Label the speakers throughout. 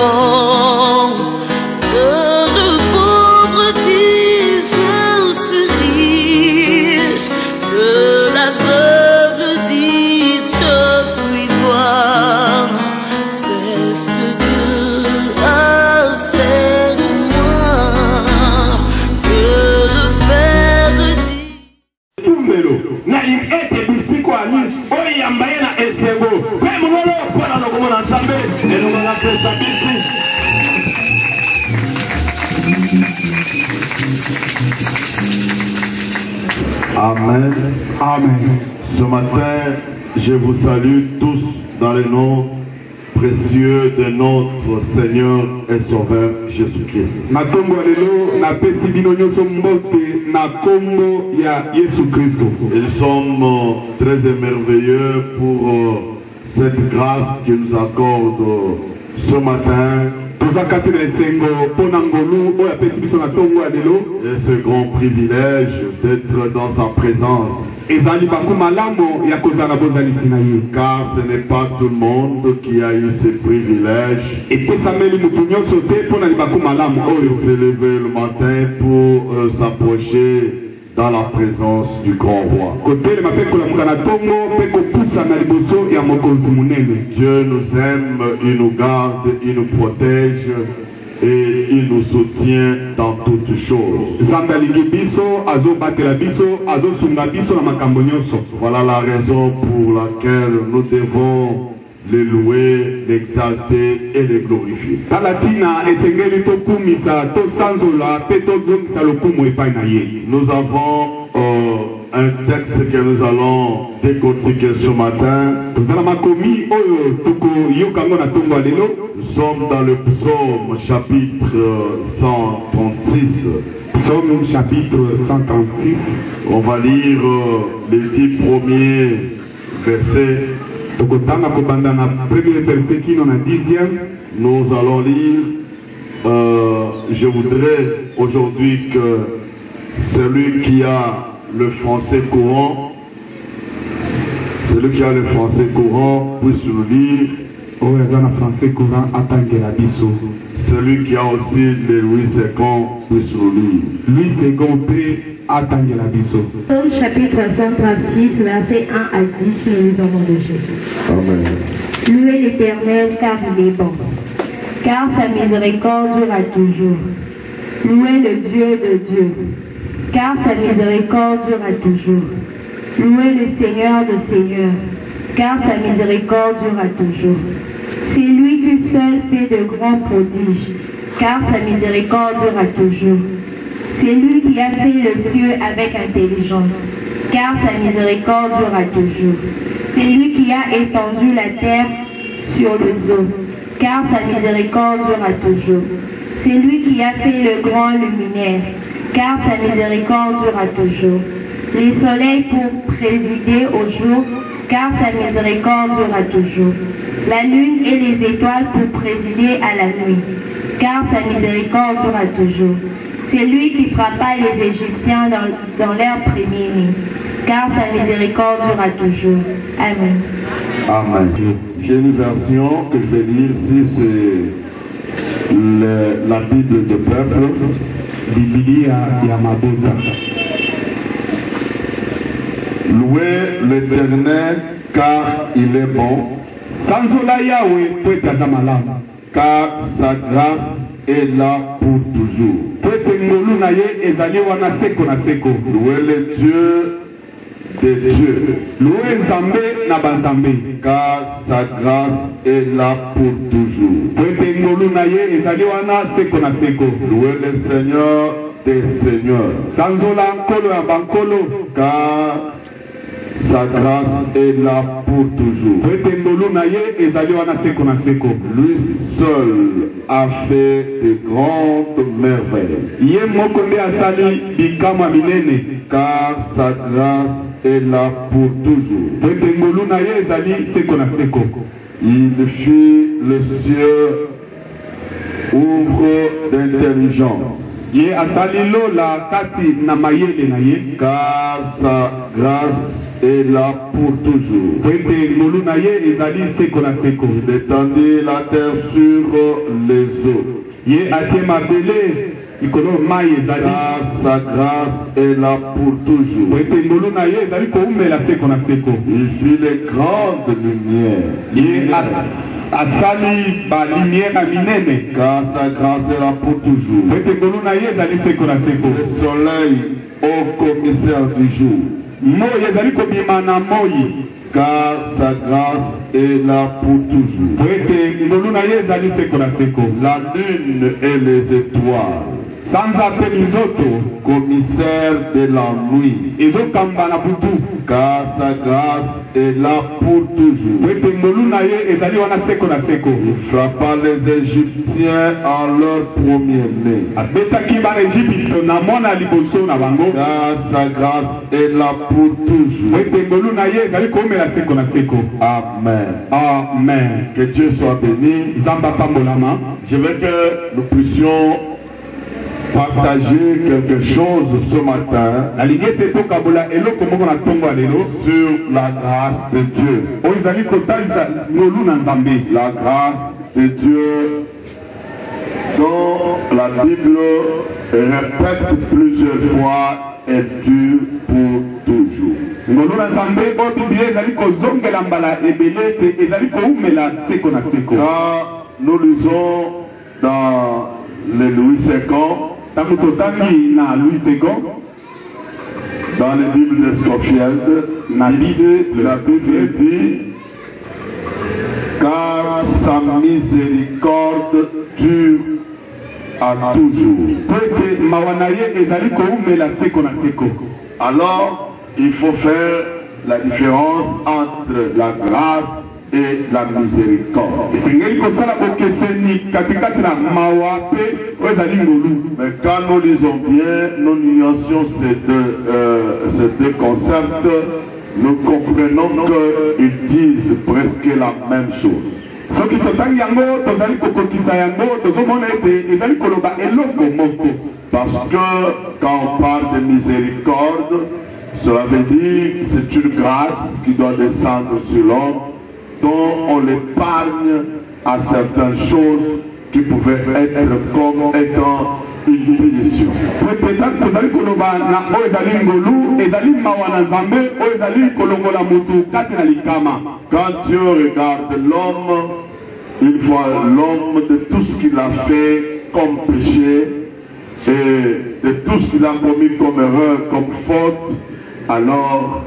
Speaker 1: vivant. Que le pauvre dise je suis riche, que l'aveugle dise je puis voir. C'est ce que Dieu a fait de moi. Que le faible dise.
Speaker 2: Tumbelo na ete bisiko ani oyambaye na esego pe mulolo pona no komona nsambe eno na pesa bisi.
Speaker 3: Amen.
Speaker 2: Amen.
Speaker 3: Ce matin, je vous salue tous dans le nom précieux de notre Seigneur et Sauveur Jésus-Christ.
Speaker 2: Natombo lelo na pesi bino nyoso mbote na kombo ya Yesu Kristo.
Speaker 3: Nous sommes très émerveilleux pour cette grâce qu'il nous accorde ce matin. Et ce grand privilège d'être dans sa présence. Car ce n'est pas tout le monde qui a eu ce privilège de se lever le matin pour s'approcher dans la présence du grand roi. Dieu nous aime, il nous garde, il nous protège et il nous soutient dans toutes choses. Voilà la raison pour laquelle nous devons le louer, l'exalter et le glorifier. Nous avons un texte que nous allons décortiquer ce matin. Nous sommes dans le psaume chapitre 136.
Speaker 2: Psaume chapitre 136.
Speaker 3: On va lire les 10 premiers versets. Nous allons lire. Je voudrais aujourd'hui que celui qui a le français courant, puisse nous lire. Celui qui a aussi le Louis II puisse nous lire.
Speaker 4: Louis II Psaume chapitre 136, versets 1 à 10, nous lisons au nom de Jésus.
Speaker 3: Amen.
Speaker 4: Louez l'Éternel car il est bon, car sa miséricorde dure à toujours. Louez le Dieu de Dieu, car sa miséricorde dure à toujours. Louez le Seigneur de Seigneurs, car sa miséricorde dure à toujours. C'est lui qui seul fait de grands prodiges, car sa miséricorde dure à toujours. C'est lui qui a fait le ciel avec intelligence, car sa miséricorde dure à toujours. C'est lui qui a étendu la terre sur les eaux, car sa miséricorde dure à toujours. C'est lui qui a fait le grand luminaire, car sa miséricorde dure à toujours. Les soleils pour présider au jour, car sa miséricorde dure à toujours. La lune et les étoiles pour présider à la nuit, car sa miséricorde dure à toujours. C'est lui qui frappa les Égyptiens dans leur premier-né, car sa miséricorde dure à toujours. Amen.
Speaker 3: Amen. J'ai une version que je vais lire ici, c'est la Bible de peuple.
Speaker 2: Biblia Yamabota.
Speaker 3: Louez l'Éternel car il est bon, car sa grâce est là pour toujours. Louez le Dieu des dieux, car sa grâce est là pour toujours. Louez le Seigneur des seigneurs, car sa grâce est là pour toujours. Lui seul a fait de grandes merveilles, car sa grâce est là pour toujours. Il fit le ciel ouvre d'intelligence, car sa grâce est là pour toujours. Il étendit la terre sur les eaux. Car sa grâce est là pour toujours. Il fit les grandes lumières. Car sa grâce est là pour toujours. Le soleil au commissaire du jour. Car sa grâce est là pour toujours. La lune et les étoiles, commissaire de la nuit, car sa grâce est là pour toujours. Il frappa les Égyptiens en leur premier-né, car sa grâce est là pour toujours. Amen.
Speaker 2: Amen.
Speaker 3: Que Dieu soit béni. Je veux que nous puissions partager quelque chose ce matin sur la grâce de Dieu. La grâce de Dieu dont la Bible répète plusieurs fois est dure pour toujours. Quand nous lisons dans les Louis II, dans les Bibles de Scofield, la Bible dit: car sa miséricorde dure à toujours. Alors, il faut faire la différence entre la grâce et la miséricorde. Mais quand nous lisons bien, nous nuancions ces deux concepts, nous comprenons qu'ils disent presque la même chose. Parce que quand on parle de miséricorde, cela veut dire que c'est une grâce qui doit descendre sur l'homme, dont on l'épargne à certaines choses qui pouvaient être comme étant une punition. Quand Dieu regarde l'homme, il voit l'homme de tout ce qu'il a fait comme péché et de tout ce qu'il a commis comme erreur, comme faute. Alors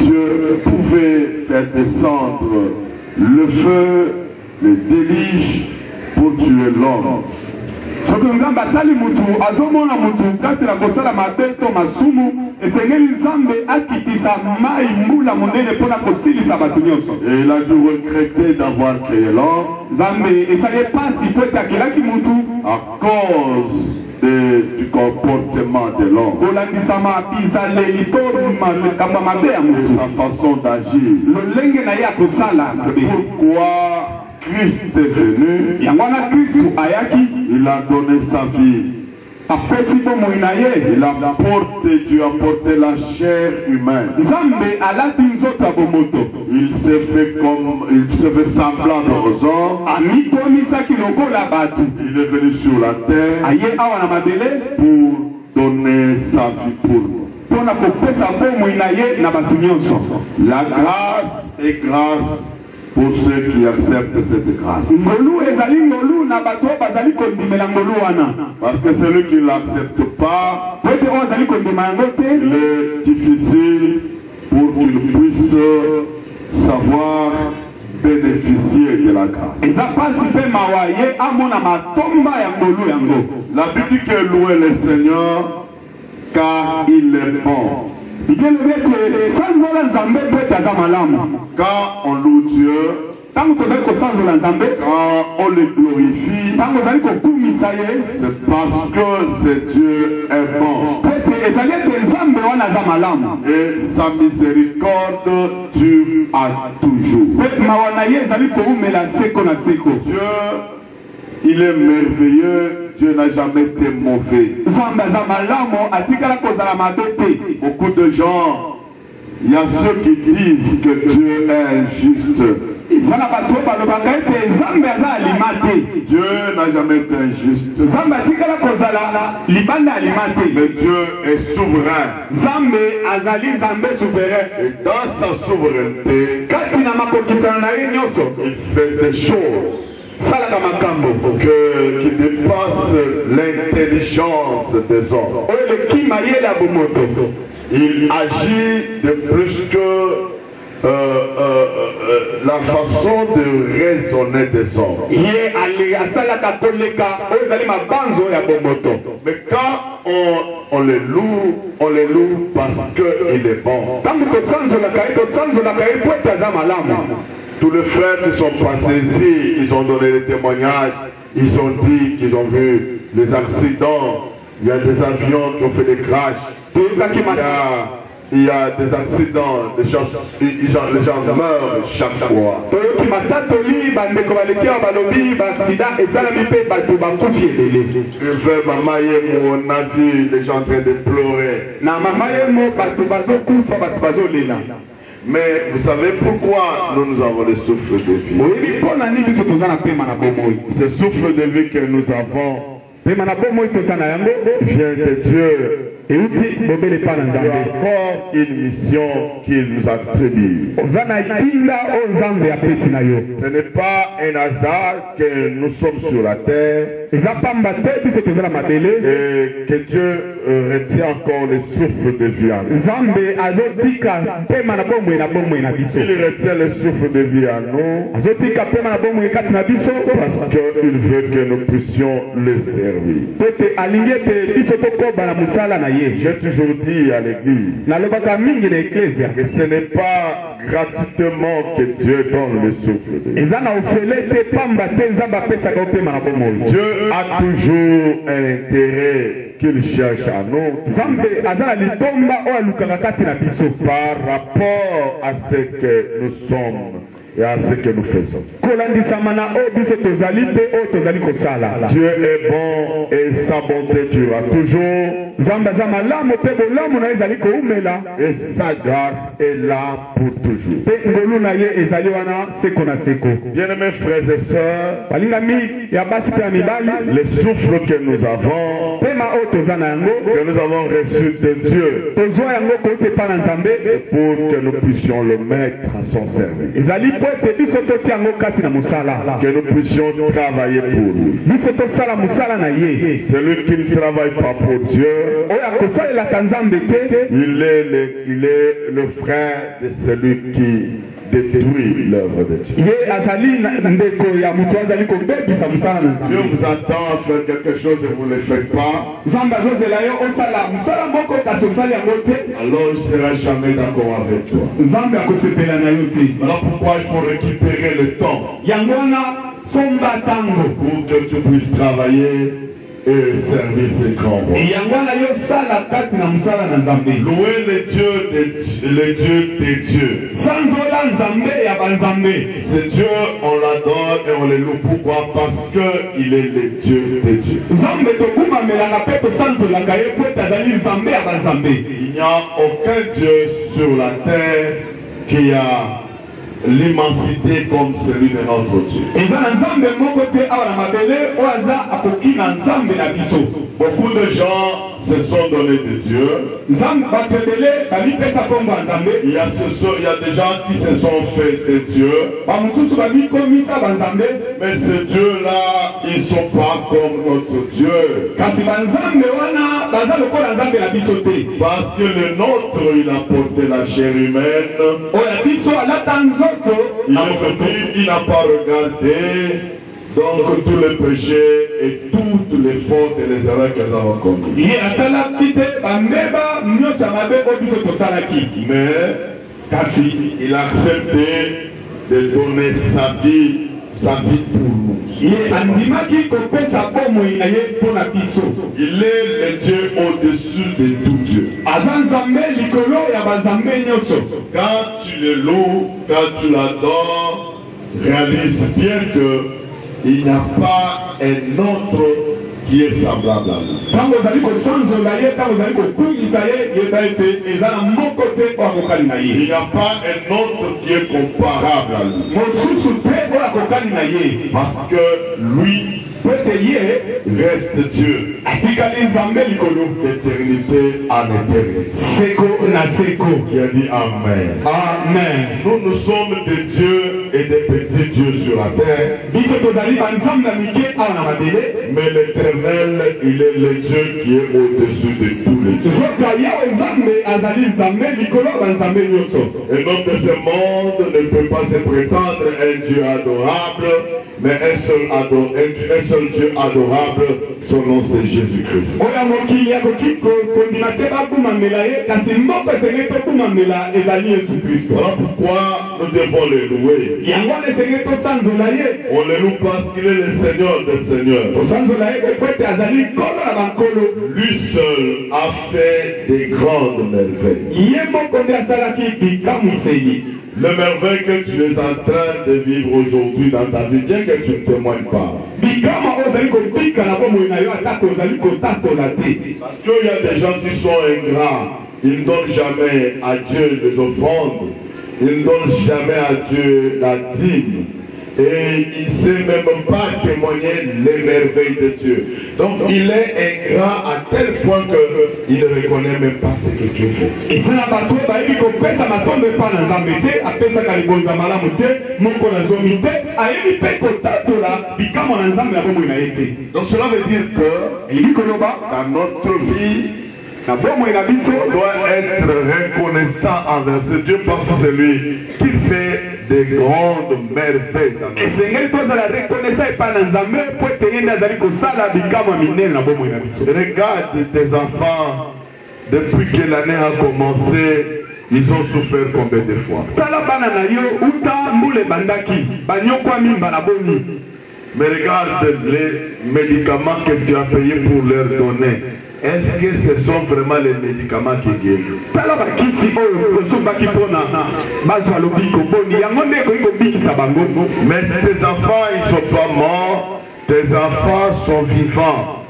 Speaker 3: Dieu pouvait faire descendre le feu, le déluge pour tuer l'homme. Et il a dû regretter d'avoir créé l'homme à cause du comportement de l'homme, sa façon d'agir. Pourquoi Christ est venu? Il a donné sa vie. Dieu a porté la chair humaine. Il s'est fait semblable aux hommes. Il est venu sur la terre pour donner sa vie pour nous. La grâce est grâce pour ceux qui acceptent cette grâce. Parce que celui qui ne l'accepte pas, il est difficile pour qu'il puisse savoir bénéficier de la grâce. La Bible dit que louer le Seigneur car il est bon. Quand on loue Dieu, quand on le glorifie, c'est parce que ce Dieu est bon. Et sa miséricorde dure à toujours. Dieu, il est merveilleux. Dieu n'a jamais été mauvais. Beaucoup de gens Il y a ceux qui disent que Dieu est injuste. Dieu n'a jamais été injuste. Mais Dieu est souverain. Et dans sa souveraineté, il fait des choses qui dépassent l'intelligence des hommes. Il agit de plus que la façon de raisonner des hommes. Mais quand on les loue parce qu'il est bon. Tous les frères qui sont passés ici, ils ont donné des témoignages, ils ont dit qu'ils ont vu les accidents, il y a des avions qui ont fait des crashs, il y a des accidents, les gens meurent chaque fois. On a vu les gens en train de pleurer. Mais vous savez pourquoi nous avons le souffle de vie? Ce souffle de vie que nous avons vient de Dieu. Et encore une mission qu'il nous attribue. Ce n'est pas un hasard que nous sommes sur la terre et que Dieu retient encore le souffle de vie en nous. Il retient le souffle de vie en nous parce qu'il veut que nous puissions le servir. J'ai toujours dit à l'église que ce n'est pas gratuitement que Dieu donne le souffle de vie. Dieu a toujours un intérêt qu'il cherche à nous par rapport à ce que nous sommes et à ce que nous faisons. Dieu est bon et sa bonté durera toujours. Et sa grâce est là pour toujours. Bien-aimés frères et sœurs, le souffle que nous avons reçu de Dieu, c'est pour que nous puissions le mettre à son service. Que nous puissions travailler pour lui. Celui qui ne travaille pas pour Dieu, il est le frère de celui qui détruit l'œuvre de Dieu. Dieu vous attend à faire quelque chose et vous ne le faites pas. Alors il ne sera jamais d'accord avec toi. Voilà pourquoi il faut récupérer le temps pour que tu puisses travailler et servir ses grands rois. Louer le Dieu des dieux. Ce Dieu, on l'adore et on le loue. Pourquoi? Parce qu'il est le Dieu des dieux. Il n'y a aucun Dieu sur la terre qui a l'immensité comme celui de notre Dieu. Beaucoup de gens se sont donnés de Dieu. Il y a des gens qui se sont faits de Dieu. Mais ces dieux-là, ils ne sont pas comme notre Dieu. Parce que le nôtre, il a porté la chair humaine. Il n'a pas regardé donc tous les péchés et toutes les fautes et les erreurs que nous avons commises. Mais il a accepté de donner sa vie pour nous. Il est le Dieu au-dessus de tout Dieu. Quand tu le loues, quand tu l'adores, réalise bien que il n'y a pas un autre qui est semblable à nous. Il n'y a pas un autre Dieu comparable à lui. Parce que lui reste Dieu d'éternité en éternité. Qui a dit Amen.
Speaker 2: Amen.
Speaker 3: Nous sommes des dieux et des petits dieux sur la terre. Mais l'Éternel, il est le Dieu qui est au-dessus de tous les dieux. Et donc ce monde ne peut pas se prétendre un Dieu adorable, mais un seul Dieu adorable, son nom c'est Jésus-Christ. Voilà pourquoi nous devons le louer. On le loue parce qu'il est le Seigneur des Seigneurs. Lui seul a fait des grandes merveilles. Les merveilles que tu es en train de vivre aujourd'hui dans ta vie, bien que tu ne témoignes pas. Parce qu'il y a des gens qui sont ingrats. Ils ne donnent jamais à Dieu les offrandes. Ils ne donnent jamais à Dieu la dîme. Et il ne sait même pas témoigner les merveilles de Dieu. Donc il est ingrat à tel point qu'il ne reconnaît même pas ce que Dieu fait. Donc cela veut dire que dans notre vie, on doit être reconnaissant envers ce Dieu parce que c'est lui qui fait des grandes merveilles dans notre vie. Regarde tes enfants, depuis que l'année a commencé, ils ont souffert combien de fois? Mais regarde les médicaments que tu as payés pour leur donner. Est-ce que ce sont vraiment les médicaments qui guérissent? Mais tes enfants, ils ne sont pas morts. Tes enfants sont vivants.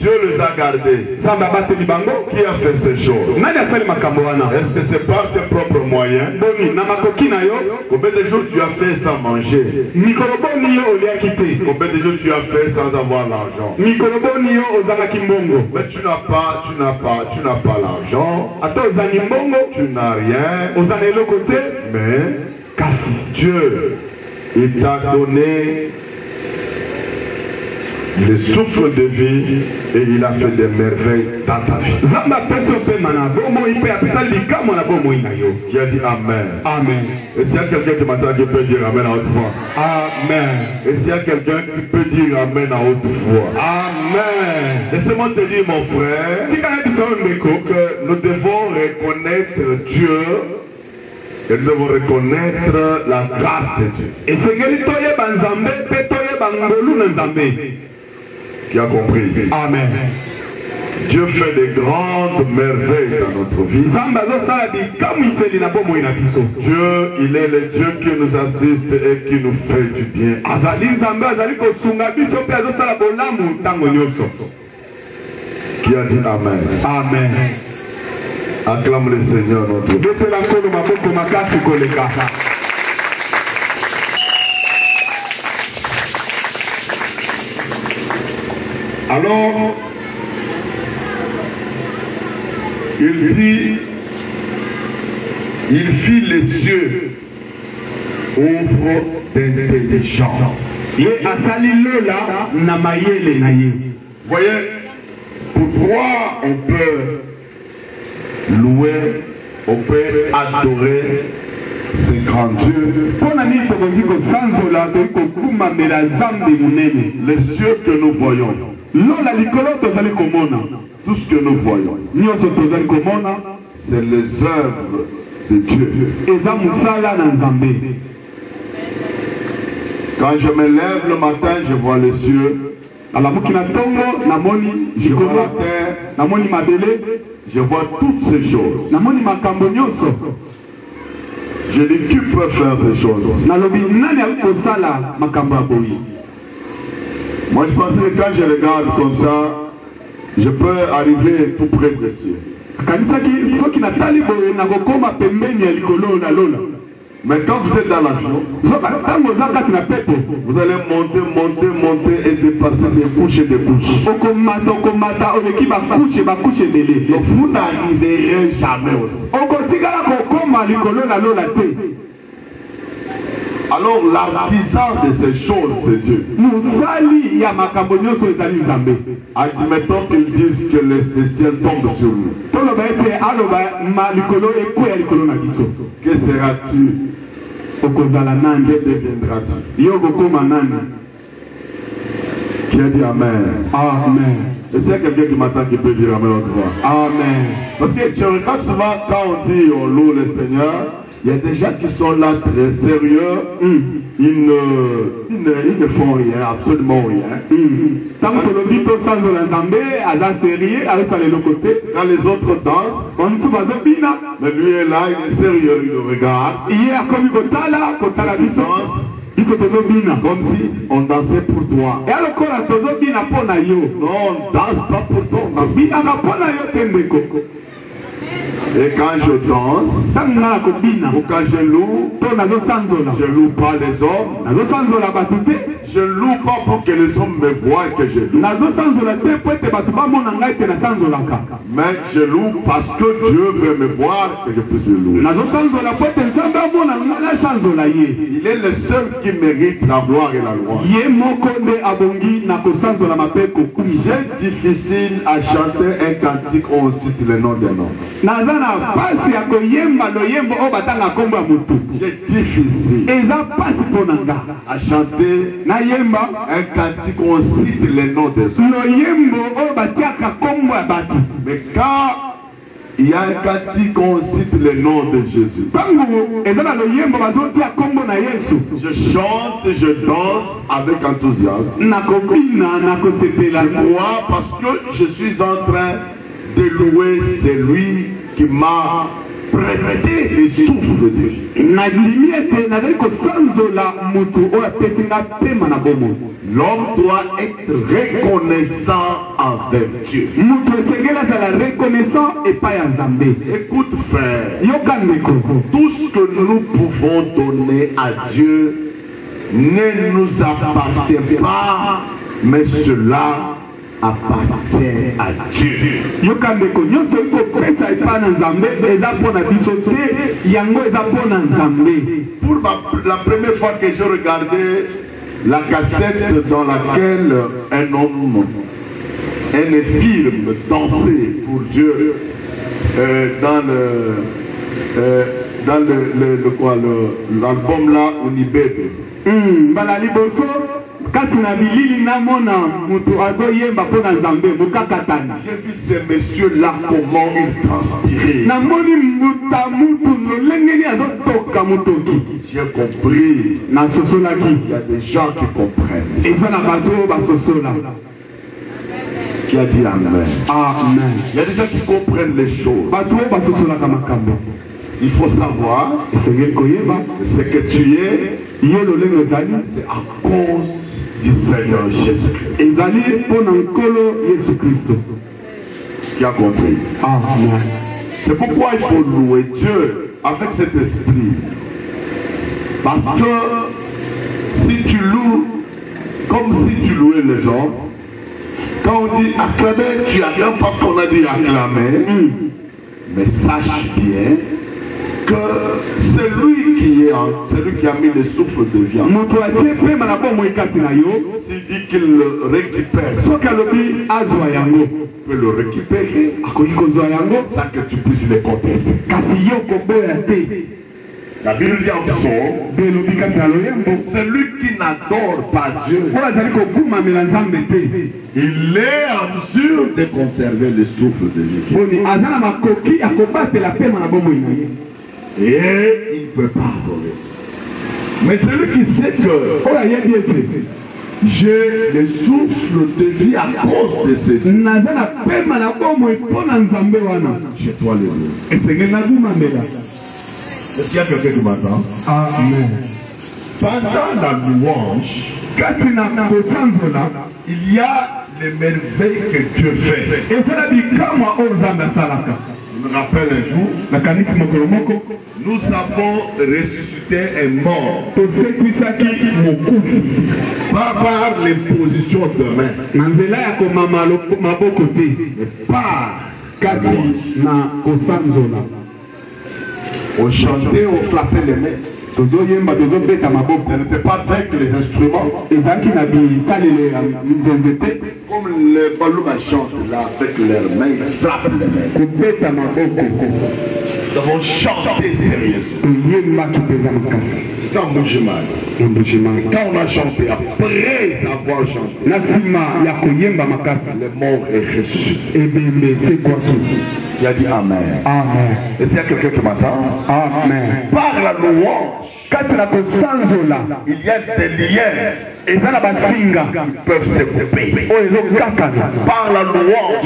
Speaker 3: Dieu les a gardés. Qui a fait ces choses? Est-ce que c'est par tes propres moyens? Combien de jours tu as fait sans manger? Combien de jours tu as fait sans avoir l'argent? Mais tu n'as pas l'argent. Tu n'as rien. Mais Dieu, il t'a donné le souffle de vie et il a fait des merveilles dans ta vie. Qui a dit Amen.
Speaker 2: Amen.
Speaker 3: Et s'il y a quelqu'un qui m'entend qui peut dire Amen à haute voix?
Speaker 2: Amen.
Speaker 3: Et s'il y a quelqu'un qui peut dire Amen à haute voix?
Speaker 2: Amen.
Speaker 3: Laissez-moi te dire mon frère que nous devons reconnaître Dieu. Et nous devons reconnaître la grâce de Dieu. Qui a compris?
Speaker 2: Amen.
Speaker 3: Dieu fait des grandes merveilles dans notre vie. Dieu, il est le Dieu qui nous assiste et qui nous fait du bien. Qui a dit Amen?
Speaker 2: Amen.
Speaker 3: Acclame le Seigneur notre Dieu. Alors, il fit les cieux, ouvre d'intelligence. Voyez, pourquoi on peut louer, on peut adorer ces grands dieux? Les cieux que nous voyons, tout ce que nous voyons, c'est les œuvres de Dieu. Quand je me lève le matin, je vois les cieux. Je vois la terre. Je vois toutes ces choses. Je dis, qui peut faire ces choses? Moi je pensais que quand je regarde comme ça, je peux arriver tout près de Dieu. Mais quand vous êtes dans l'avion, vous allez monter et dépasser des couches et des couches. Donc vous n'arriverez jamais aussi. Alors l'artisan de ces choses, c'est Dieu. Admettons qu'ils disent que le ciel tombe sur nous. Que seras-tu? Que deviendras-tu? Qui a dit Amen?
Speaker 2: Amen.
Speaker 3: Et s'il y a quelqu'un qui m'attend qui peut dire Amen au croix.
Speaker 2: Amen.
Speaker 3: Parce que je regarde souvent quand on dit on loue le Seigneur, il y a des gens qui sont là très sérieux, ils ne font rien, absolument rien.
Speaker 2: Quand
Speaker 3: les autres dansent, mais lui est là, il est sérieux, il le regarde. Il danse. Comme si on dansait pour toi. Non, on ne danse pas pour toi. Et quand je danse, ou quand je loue pas les hommes. Je loue pas pour que les hommes me voient que je loue. Mais je loue parce que Dieu veut me voir que je puisse le louer. Il est le seul qui mérite la gloire et la loi. C'est difficile à chanter un cantique où on cite le nom d'un homme. C'est difficile à chanter un cantique où on cite les noms des hommes. Mais quand il y a un cantique où on cite le nom de Jésus, je chante, je danse avec enthousiasme. Je crois parce que je suis en train de louer celui qui m'a prêté les souffles de vie. L'homme doit être reconnaissant envers Dieu. Écoute frère, tout ce que nous pouvons donner à Dieu ne nous appartient pas, mais cela appartient à Dieu. Pour la première fois que j'ai regardé la cassette dans laquelle un homme, un infirme dansait pour Dieu dans l'album là Unibebe. J'ai vu ces messieurs-là comment ils transpiraient. J'ai compris. Il y a des gens qui comprennent. Qui a dit Amen.
Speaker 2: Amen.
Speaker 3: Il y a des gens qui comprennent les choses. Il faut savoir ce que tu es, c'est à cause du Seigneur Jésus-Christ. Qui a compris?
Speaker 2: Amen.
Speaker 3: C'est pourquoi il faut louer Dieu avec cet esprit. Parce que si tu loues comme si tu louais les hommes, quand on dit acclamer, tu acclames parce qu'on a dit acclamer. Mais sache bien que celui qui a mis le souffle de vie, s'il dit qu'il le récupère, peut le récupérer sans que tu puisses le contester. La Bible dit en psaume, celui qui n'adore pas Dieu, il est en mesure de conserver le souffle de vie. Et il ne peut pas adorer. Mais celui qui sait que j'ai le souffle de vie à cause de ce Dieu, je dois le louer. Est-ce qu'il y a quelqu'un qui m'entend?
Speaker 2: Amen.
Speaker 3: Pendant la louange,
Speaker 2: Katina Kosanzola, il y a les merveilles que Dieu fait. Et ça dit comme je me rappelle un jour, nous avons ressuscité un mort par l'imposition de main. On chantait, on frappait les mains. Ce n'était pas avec les instruments. Comme les Balouba chantent là, avec leurs mains, ils frappent les mains. Nous avons chanté sérieusement. C'est un mouvement. Quand on a chanté, après avoir chanté, le mort est ressuscité. Il a dit Amen.
Speaker 3: Amen.
Speaker 2: Et s'il y a quelqu'un qui m'attend,
Speaker 3: Amen.
Speaker 2: par la louange, il y a des liens qui peuvent se couper. Par la louange,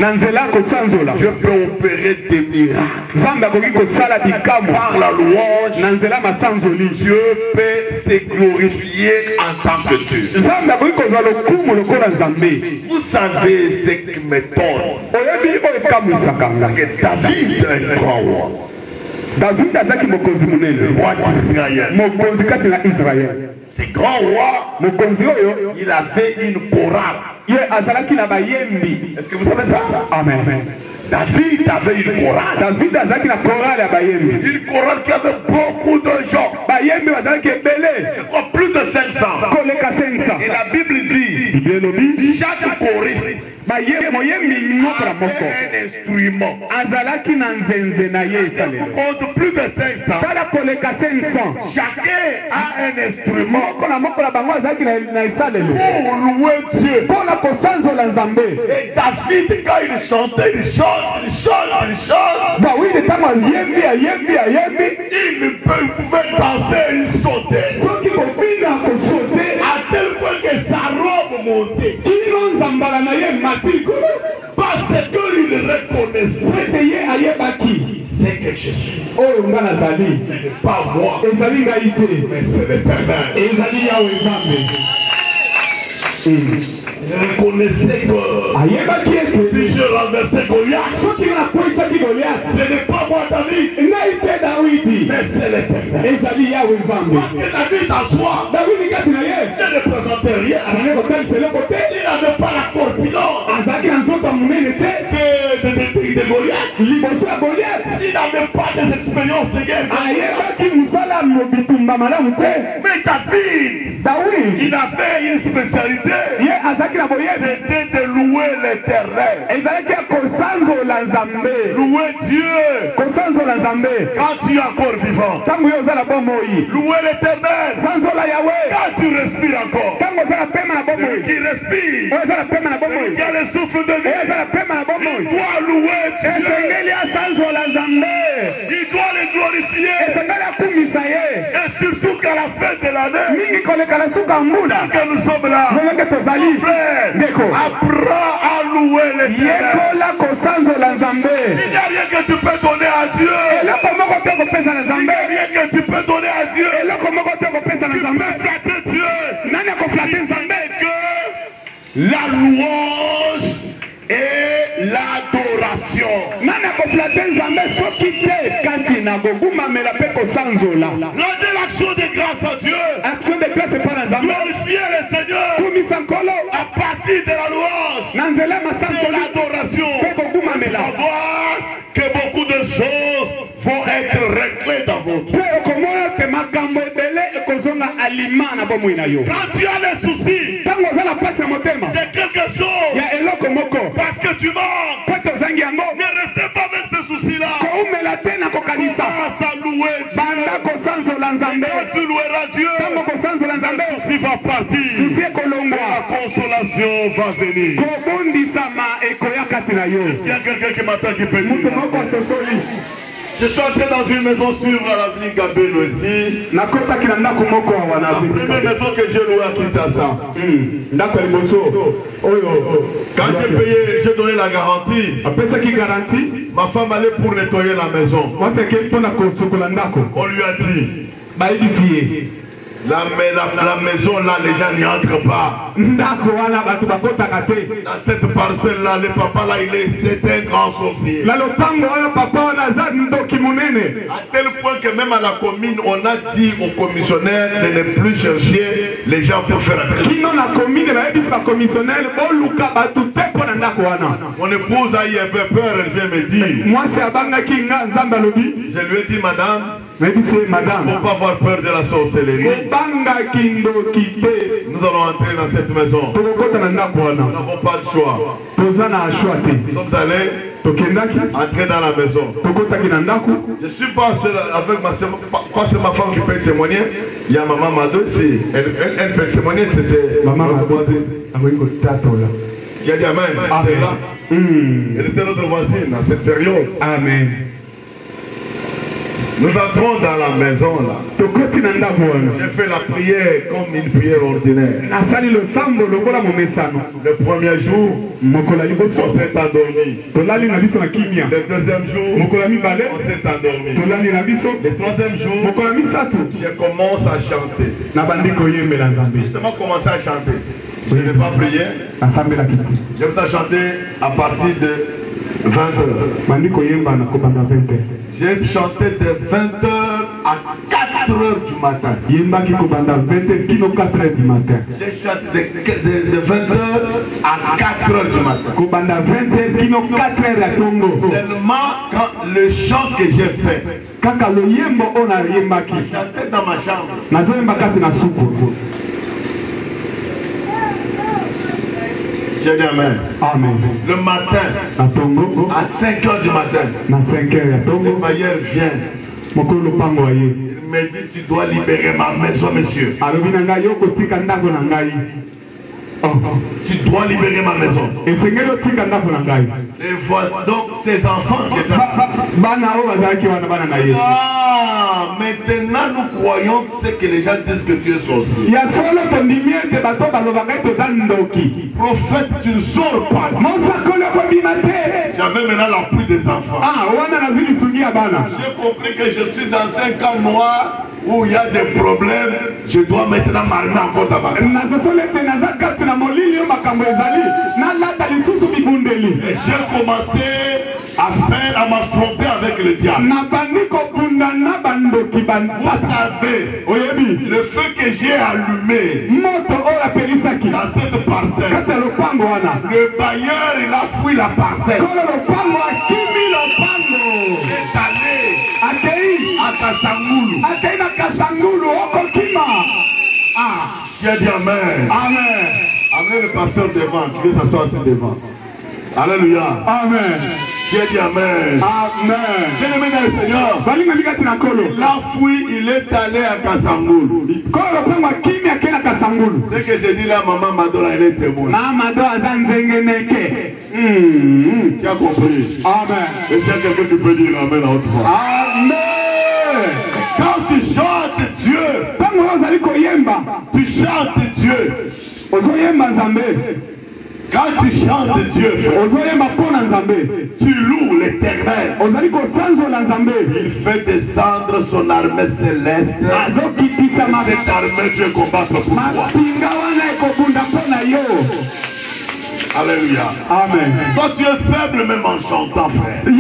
Speaker 2: Dieu peut opérer des miracles. Par la louange, Dieu peut se glorifier en tant que Dieu. Vous savez ce qui m'étonne. Que David est un grand roi.
Speaker 3: David azaki mokonzi munene
Speaker 2: Roi d'Israël.
Speaker 3: mokonzi kati na Israël.
Speaker 2: Ce grand roi,
Speaker 3: Mokonzi oyo
Speaker 2: il avait une chorale.
Speaker 3: ye azalaki na bayembi.
Speaker 2: Est-ce que vous savez ça?
Speaker 3: Amen.
Speaker 2: David avait une chorale.
Speaker 3: David azalaki na chorale ya bayembi.
Speaker 2: Une chorale qui avait beaucoup de gens.
Speaker 3: Bayembi bazalaki ebele.
Speaker 2: Je crois plus de 500.
Speaker 3: Koleka 500.
Speaker 2: Et la Bible dit,
Speaker 3: Bible elobi
Speaker 2: chaque choriste
Speaker 3: moyembi moko na moko
Speaker 2: un instrument.
Speaker 3: azalaki na nzenze na ye esalelo.
Speaker 2: Compte plus de 500.
Speaker 3: Tala koleka 500.
Speaker 2: Chacun a un instrument
Speaker 3: Moko na moko na bango azalaki na esalelo.
Speaker 2: pour louer Dieu.
Speaker 3: Mpona kosanzola Nzambe.
Speaker 2: Et David, quand il chantait, il chante.
Speaker 3: Dawidi ntango ayembi.
Speaker 2: Il pouvait danser, il sautait.
Speaker 3: Soki kobina kosote
Speaker 2: À tel point que sa robe montait.
Speaker 3: kino nzambala na ye matiko
Speaker 2: Parce qu'il reconnaissait
Speaker 3: ete ye ayebaki
Speaker 2: ce que je suis.
Speaker 3: oyo nga nazali
Speaker 2: Ce n'est pas moi,
Speaker 3: ezali ngai te
Speaker 2: mais c'est l'Éternel.
Speaker 3: ezali yawe Nzambe.
Speaker 2: Je reconnaissais que
Speaker 3: Ayebaki
Speaker 2: si
Speaker 3: ete
Speaker 2: je renversais Goliath,
Speaker 3: soki nakweisaki Goliath
Speaker 2: ce n'est pas moi David,
Speaker 3: ngai te Dawidi
Speaker 2: mais c'est l'Éternel.
Speaker 3: ezali yawe Nzambe.
Speaker 2: Parce que David en soi,
Speaker 3: Dawidi kati na ye
Speaker 2: il ne représentait rien.
Speaker 3: azali kotalisa eloko te
Speaker 2: Il n'avait pas la corpulence
Speaker 3: azalaki na nzoto monene te
Speaker 2: de Goliath.
Speaker 3: liboso ya Goliath
Speaker 2: Il n'avait pas des expériences de guerre.
Speaker 3: ayebaki mosala bitumba malamu te.
Speaker 2: Mais David,
Speaker 3: Dawidi
Speaker 2: il a fait une spécialité.
Speaker 3: ye azalaki na boyebe
Speaker 2: C'était de louer l'Éternel.
Speaker 3: ezalaki ya kosanzola Nzambe.
Speaker 2: Louer Dieu
Speaker 3: kosanzola Nzambe
Speaker 2: quand tu es encore vivant.
Speaker 3: ntango yo oza na bomoi.
Speaker 2: Louer l'Éternel
Speaker 3: sanzola Yawe
Speaker 2: quand tu respires encore.
Speaker 3: ntango oza na pema na
Speaker 2: Celui
Speaker 3: bomoi.
Speaker 2: qui respire,
Speaker 3: oyo oza na pema na bomoi.
Speaker 2: qui a le souffle de
Speaker 3: oyo
Speaker 2: vie,
Speaker 3: oza na pema na
Speaker 2: il
Speaker 3: bomoi.
Speaker 2: doit louer Dieu.
Speaker 3: esengeli asanzola Nzambe.
Speaker 2: Il doit le glorifier.
Speaker 3: esengeli akumisa ye
Speaker 2: Et surtout qu'à la fin de l'année,
Speaker 3: mingi koleka na suka mbula
Speaker 2: que nous sommes là,
Speaker 3: ndenge tozali
Speaker 2: frère,
Speaker 3: ndeko
Speaker 2: apprends à louer l'Éternel.
Speaker 3: yekola kosanzola Nzambe.
Speaker 2: Il n'y a rien que tu peux donner à Dieu.
Speaker 3: eloko moko te kopesa na
Speaker 2: Il
Speaker 3: Nzambe.
Speaker 2: n'y a rien que tu peux donner à Dieu.
Speaker 3: eloko moko te kopesa na
Speaker 2: Tu
Speaker 3: Nzambe.
Speaker 2: peux flatter Dieu.
Speaker 3: nani akoflate
Speaker 2: Il
Speaker 3: Nzambe?
Speaker 2: savait que la louange et l'adoration.
Speaker 3: nani akoflate Nzambe soki te kasi na kogumamela mpe kosanzola.
Speaker 2: Rendez l'action de grâce à Dieu.
Speaker 3: action de grâce epa na Nzambe.
Speaker 2: Glorifiez le Seigneur
Speaker 3: kumisa nkolo
Speaker 2: à partir de la louange
Speaker 3: na nzela ya
Speaker 2: et de
Speaker 3: masanzoli
Speaker 2: l'adoration.
Speaker 3: mpe kogumamela.
Speaker 2: Voir que beaucoup de choses vont être réglées dans votre vie.
Speaker 3: mpe okomona te makambo ebele ekozonga alima na bomoi na yo.
Speaker 2: Quand tu as les soucis
Speaker 3: ntango oza na pasi ya motema
Speaker 2: de quelque chose,
Speaker 3: ya eloko moko
Speaker 2: parce que tu manques,
Speaker 3: mpe tozangi yango
Speaker 2: ne restez pas avec ces soucis-là.
Speaker 3: koumela te na kokanisa.
Speaker 2: Commence à louer
Speaker 3: banda
Speaker 2: Dieu.
Speaker 3: kosanzola Nzambe.
Speaker 2: Quand tu loueras Dieu,
Speaker 3: ntango kosanzola Nzambe
Speaker 2: le souci va partir.
Speaker 3: susi
Speaker 2: La
Speaker 3: ekolongwa
Speaker 2: consolation va venir.
Speaker 3: kobondisama ekoya kati na yo.
Speaker 2: Il y a quelqu'un qui m'attend qui peut
Speaker 3: moto
Speaker 2: dire.
Speaker 3: moko asosoli
Speaker 2: Je suis entré dans une maison sur l'avenue Gabelo ici.
Speaker 3: nakotaki na ndako moko awa na
Speaker 2: La première maison que j'ai louée à Kinshasa.
Speaker 3: ndako ya liboso oyo
Speaker 2: Quand j'ai payé, j'ai donné la garantie.
Speaker 3: apesaki garanti
Speaker 2: Ma femme allait pour nettoyer la maison.
Speaker 3: mwasi akeli mpona kosukola ndako
Speaker 2: On lui a dit,
Speaker 3: bayebisi ye La maison là, les gens n'y entrent pas. Dans cette parcelle là, le papa là, c'est un grand sorcier. À tel point que même à la commune, on a dit aux commissionnaires de ne plus chercher les gens pour faire attention. Mon épouse a eu un peu peur, elle vient me dire. Je lui ai dit, madame, il ne faut pas avoir peur de la sorcellerie. Nous allons entrer dans cette maison. Nous n'avons pas de choix. Nous sommes allés entrer dans la maison. Je ne suis pas seul avec ma soeur. Quand c'est ma femme qui peut témoigner, il y a maman Mado aussi. Elle peut témoigner, c'était maman voisine. J'ai dit amen. C'est là. Elle était notre voisine à cette période. Amen. Nous entrons dans la maison là. J'ai fait la prière comme une prière ordinaire. Le premier jour, on s'est endormi. Le deuxième jour, on s'est endormi. Le troisième jour, je commence à chanter. Justement, commencé à chanter. Je n'ai pas prié. Je me suis chanté à partir de 20h. J'ai chanté de 20h à 4h du matin. J'ai chanté de 20h à 4h du matin. Seulement quand le chant que j'ai fait, j'ai chanté dans ma chambre. J'ai dit amen. Amen. Le matin, à 5h du matin, le bailleur vient. Il me dit, tu dois libérer ma maison, monsieur. Tu dois libérer ma maison. Les voisins, donc tes enfants qui étaient là. Maintenant nous croyons ce que les gens disent que tu es sorcier. Prophète, tu ne sors pas. J'avais maintenant l'appui des enfants. J'ai compris que je suis dans un camp noir où il y a des problèmes. Je dois maintenant m'armer encore d'abord. Et j'ai commencé à m'affronter avec le diable. Vous savez, le feu que j'ai allumé dans cette parcelle, le bailleur il a fui la parcelle. Il est allé à Kasangulu. J'ai dit amen. Amen. Amenez le pasteur devant, qui veut s'asseoir devant. Alléluia. Amen. J'ai dit amen. Amen. Bien-aimé dans le Seigneur, il a fui, il est allé à Kasangulu. Ce que j'ai dit là, maman Madora, elle est témoin. Tu as compris? Amen. Et s'il y a quelqu'un qui peut dire amen à haute voix. Amen. Quand tu chantes Dieu, tu chantes Dieu. Quand tu chantes Dieu, tu loues l'Éternel. Il fait descendre son armée céleste. Cette armée Dieu combattre pour toi. Alléluia. Amen. Toi tu es faible même en chantant, frère. Tu es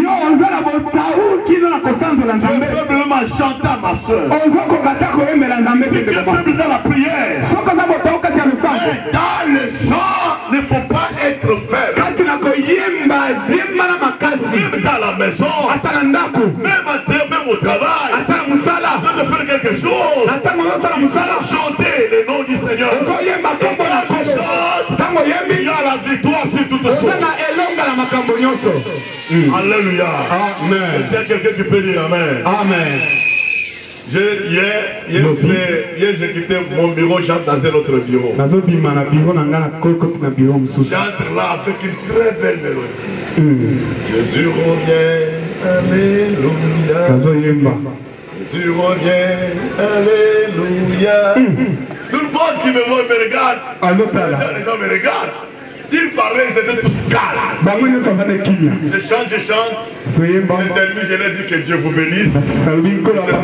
Speaker 3: faible même en chantant, ma soeur. Si tu es faible dans la prière, dans le chant, il ne faut pas être faible. Même dans la maison, même au travail, afin de faire quelque chose, il faut chanter le nom du Seigneur. Il y a la victoire sur toutes choses. Alléluia. Amen. Est-ce qu'il y a quelqu'un qui peut dire amen? Amen. Hier, j'ai quitté mon bureau, j'entre dans un autre bureau. J'entre là avec une très belle mélodie. Jésus revient, alléluia. Jésus revient, alléluia. Tout le monde qui me voit me regarde. Les gens me regardent. Il parlait, ils étaient tous calmes. Je chante. L'interview, je l'ai dit que Dieu vous bénisse. Je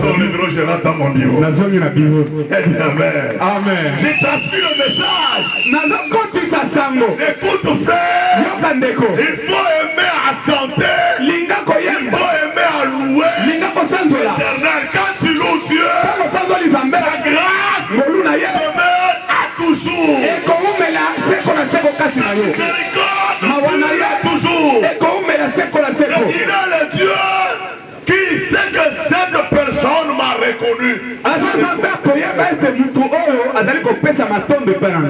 Speaker 3: sors le bureau, je rentre dans mon bureau. Amen. J'ai transmis le message. Écoute, frère. Il faut aimer à chanter. Il faut aimer à louer. L'éternel, quand tu loues Dieu, la grâce demeure à toujours. Toujours. Il est le Dieu qui sait que cette personne m'a reconnu.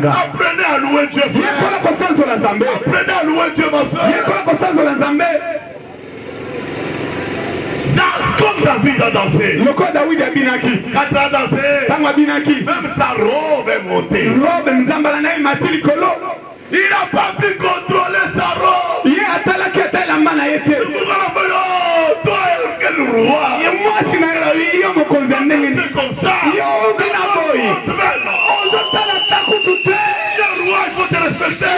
Speaker 3: Apprenez à louer Dieu, frère. Apprenez à louer Dieu, ma soeur. Danse comme David a dansé. Quand il a dansé, même sa robe est montée. Il n'a pas pu contrôler sa robe. Toi, quel roi. C'est comme ça. Le roi, il faut te respecter.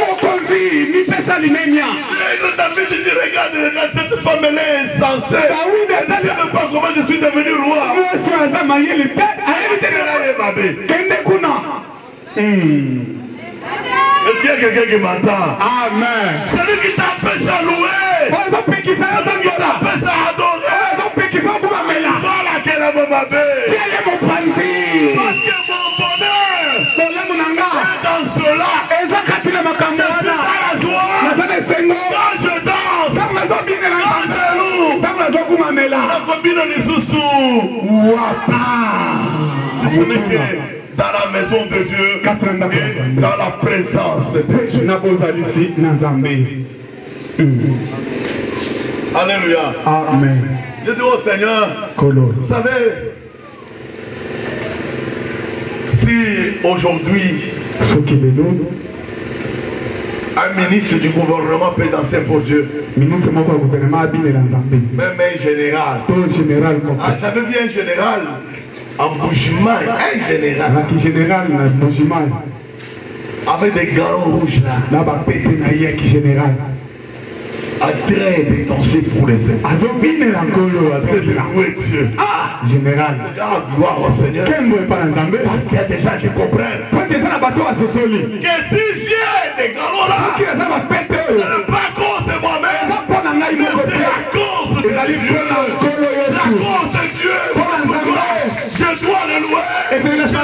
Speaker 3: David dit, regarde, cette femme, elle est insensée. Elle ne sait même pas comment je suis devenu roi. Est-ce qu'il y a quelqu'un qui m'entend? Amen. Celui qui t'empêche à louer, qui t'empêche à adorer, voilà quel est mon babé. Parce que mon bonheur est dans cela. Je suis dans la joie. Quand je danse, quand je loue, la copine de Soussou. Si ce n'est que dans la maison de Dieu et dans la présence de Dieu. Alléluia. Amen. Je dis au Seigneur, vous savez, si aujourd'hui un ministre du gouvernement peut danser pour Dieu, même un général, j'avais vu un général en Bougiman, un général avec des gants rouges là, en train de danser pour les autres. Général, gloire au Seigneur. Parce qu'il y a des gens qui comprennent que si j'ai des galons là, ce n'est pas à cause de moi-même, mais c'est à cause de Dieu. C'est à cause de Dieu. Je dois le louer, je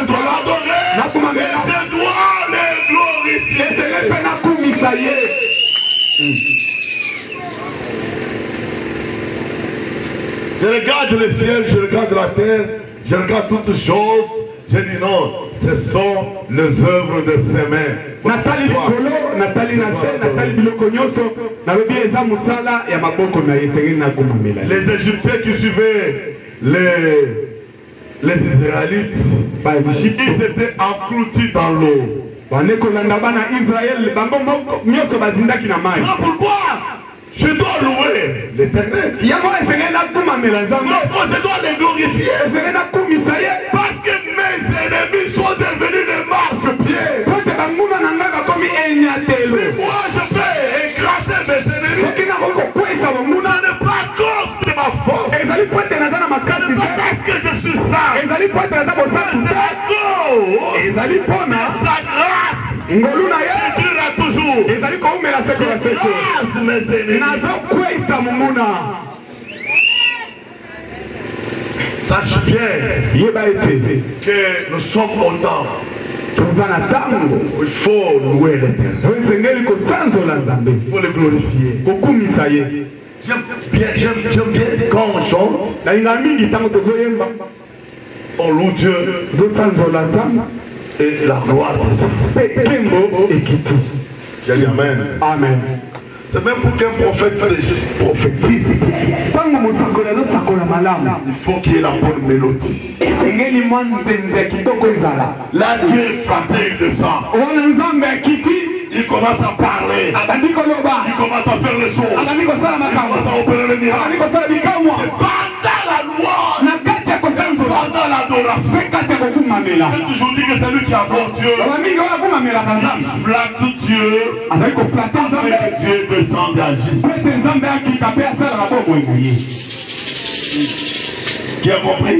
Speaker 3: dois l'adorer, et je dois le glorifier. Je regarde le ciel, je regarde la terre, je regarde toutes choses. Je dis non, ce sont les œuvres de ses mains. Les Égyptiens qui suivaient les Israélites, ils étaient engloutis dans l'eau. Pourquoi? Je dois louer l'Éternel. Pourquoi je dois le glorifier? Parce que mes ennemis sont devenus des marche-pieds. Si moi je peux écraser mes ennemis, ce n'est pas à cause de ma force. Ce n'est pas parce que je suis sage. C'est à cause de sa grâce. Il dira toujours. Je grâce mes ennemis. Sache bien que nous sommes au temps. Il faut louer l'Éternel. Il faut le glorifier. J'aime bien quand on chante. On loue Dieu. Et la gloire de Dieu. J'ai dit Amen. Amen. C'est même pour qu'un prophète prophétise. Il faut qu'il y ait la bonne mélodie. Là, Dieu est flatté de ça. Il commence à parler. Il commence à faire les choses. Il commence à opérer les miracles. Pendant la loi, pendant l'adoration. J'ai toujours dit que c'est lui qui adore Dieu. Flatte Dieu. Avec que Dieu descende et agisse. Qui a compris?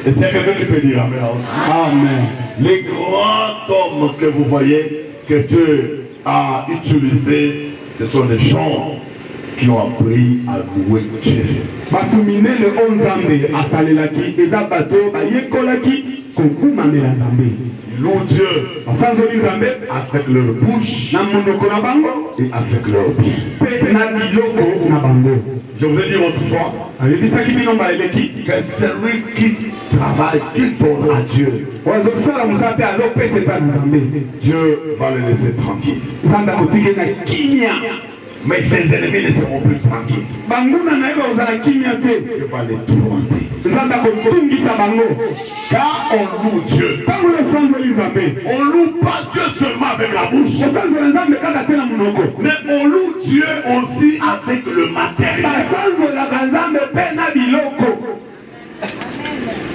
Speaker 3: Et c'est quelqu'un qui peut dire Amen. Amen. Les grands hommes que vous voyez, que Dieu a utilisés, ce sont des gens qui ont appris à louer Dieu. Ils louent Dieu avec leur bouche et avec leur pied. Je vous ai dit autrefois que celui qui travaille, qui donne à Dieu, Dieu va le laisser tranquille. Mais ses ennemis ne seront plus tranquilles. Dieu va les tourmenter. Car on loue Dieu. On loue pas Dieu seulement avec la bouche, mais on loue Dieu aussi avec le matériel.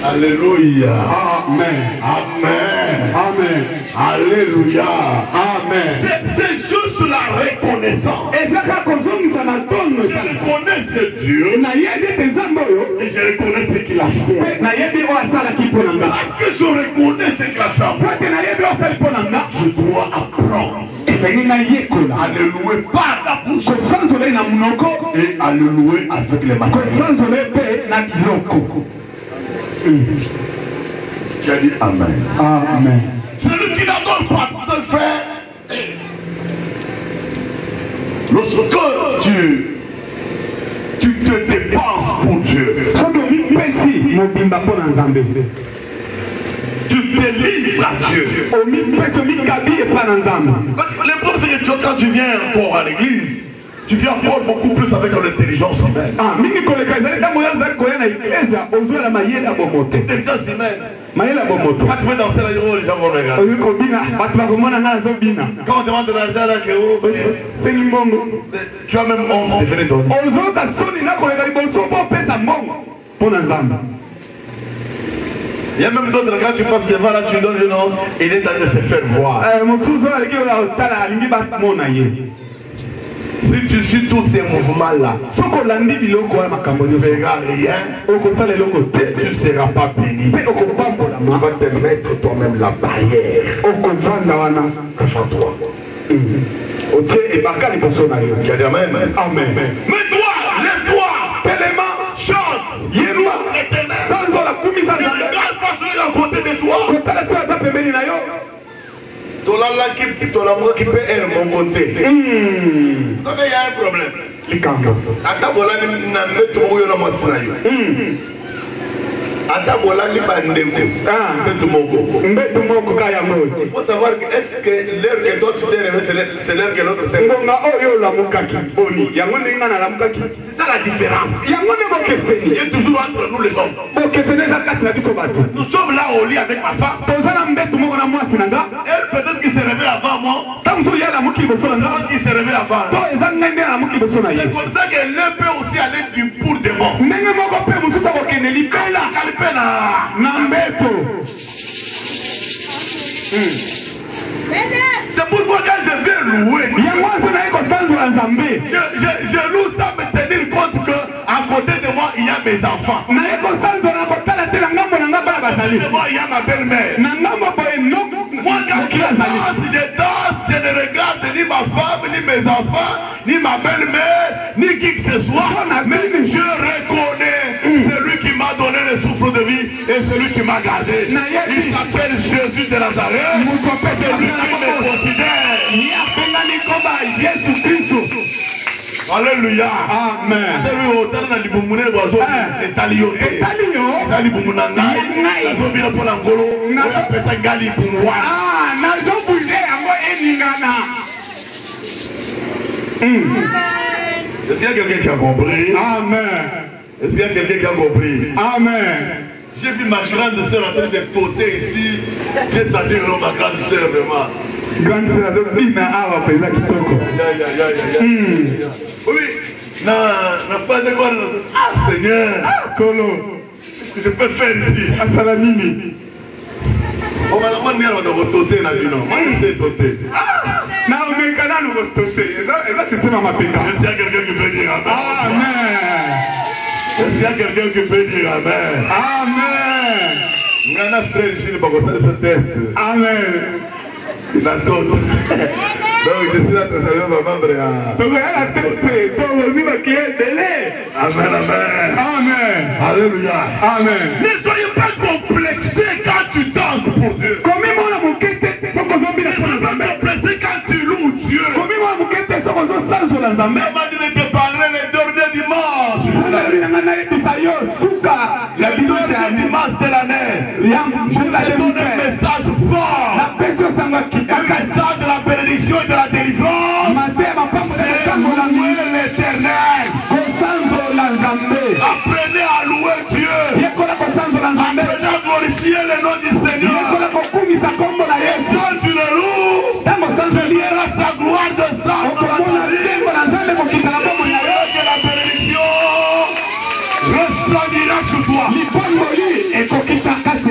Speaker 3: Alléluia. Amen. Amen. Amen. Alléluia. Amen. C'est juste la reconnaissance. Je reconnais ce Dieu. Et je reconnais ce qu'il a fait. Parce que je reconnais ce qu'il a fait. Je dois apprendre à le louer par la bouche et à le louer avec les mains. Tu as dit Amen. Amen. Celui qui n'adore pas ce frère, lorsque tu te dépenses pour Dieu, tu te livres à Dieu. Le problème c'est que quand tu viens encore à l'église, tu viens encore beaucoup plus avec l'intelligence humaine. L'intelligence humaine. Quand tu veux danser là, les gens vont regarder. Quand on demande de l'argent là, tu as même honte de venir donner. Il y a même d'autres, quand tu passes devant là, tu donnes le nom, il est en train de se faire voir. Si tu suis tous ces mouvements-là, tu ne verras rien, tu ne seras pas béni. Tu vas te mettre toi-même la barrière. Devant toi. Tu as dit Amen. Amen. Mais toi, lève-toi, chante, éternel. Regarde pas celui à côté de toi. Tolala qui peut être mon côté. Donc il y a un problème. Atabola ni na meto moyo na masinayo. Atabola ni bandeko. Meto moko kaya moyo. Il faut savoir que est-ce que l'heure que toi tu t'es réveillé c'est l'heure que l'autre s'est réveillé. C'est ça la différence. Il est toujours entre nous les hommes. Nous sommes là au lit avec ma femme. Elle peut-être qu'il se réveille avant moi. L'autre qui se réveille avant. C'est comme ça qu'elle peut aussi aller du pour devant. C'est pourquoi quand je vais louer, je loue sans me tenir compte qu'à côté de moi il y a mes enfants. À côté de moi il y a ma belle-mère. Moi quand je danse, je ne regarde ni ma femme, ni mes enfants, ni ma belle-mère, ni qui que ce soit. Mais je reconnais celui qui m'a donné le souffle de vie et celui qui m'a gardé. Il s'appelle Jésus de Nazareth. Celui qui me considère. Alléluia. Amen. Est-ce qu'il y a quelqu'un qui a compris? Amen. Est-ce qu'il y a quelqu'un qui a compris? Amen. J'ai vu ma grande soeur en train de poter ici. J'ai senti ma grande soeur vraiment. Grande soeur, oui, na pas de quoi. Ah Seigneur. Colo. Je peux faire ici.
Speaker 2: Asalamini.
Speaker 3: On va demander à votre sauter là, dis non. Moi, je sais sauter.
Speaker 2: Non, mais quand on va sauter, et là, c'est ça ma péta.
Speaker 3: Est-ce qu'il y a quelqu'un qui peut dire amen?
Speaker 2: Amen.
Speaker 3: Est-ce qu'il y a quelqu'un qui peut dire amen?
Speaker 2: Amen.
Speaker 3: On a frère ici, il va faire ce test.
Speaker 2: Amen.
Speaker 3: Il a tout. Donc, je suis là, ça vient de membre à.
Speaker 2: Donc, elle a testé. Donc, on dit qu'il y a un délai.
Speaker 3: Amen, amen.
Speaker 2: Amen.
Speaker 3: Alléluia.
Speaker 2: Amen.
Speaker 3: Ne soyez pas complexés quand tu danses pour Dieu.
Speaker 2: Comme moi, mon quête, faut qu'on zombie
Speaker 3: Ne soyez pas complexés quand tu loues Dieu.
Speaker 2: Comme moi, mon quête, faut qu'on zombie sur la zambé.
Speaker 3: On m'a dit de te parler le dernier dimanche.
Speaker 2: La
Speaker 3: dernier dimanche de l'année. Je te donne un message fort. Un message de la bénédiction et de la délivrance. C'est louer l'Éternel. Apprenez à louer Dieu. Apprenez à glorifier le nom du Seigneur. Quand tu le loues, tu verras sa gloire de sang dans ta vie. Que la bénédiction resplendira sur toi.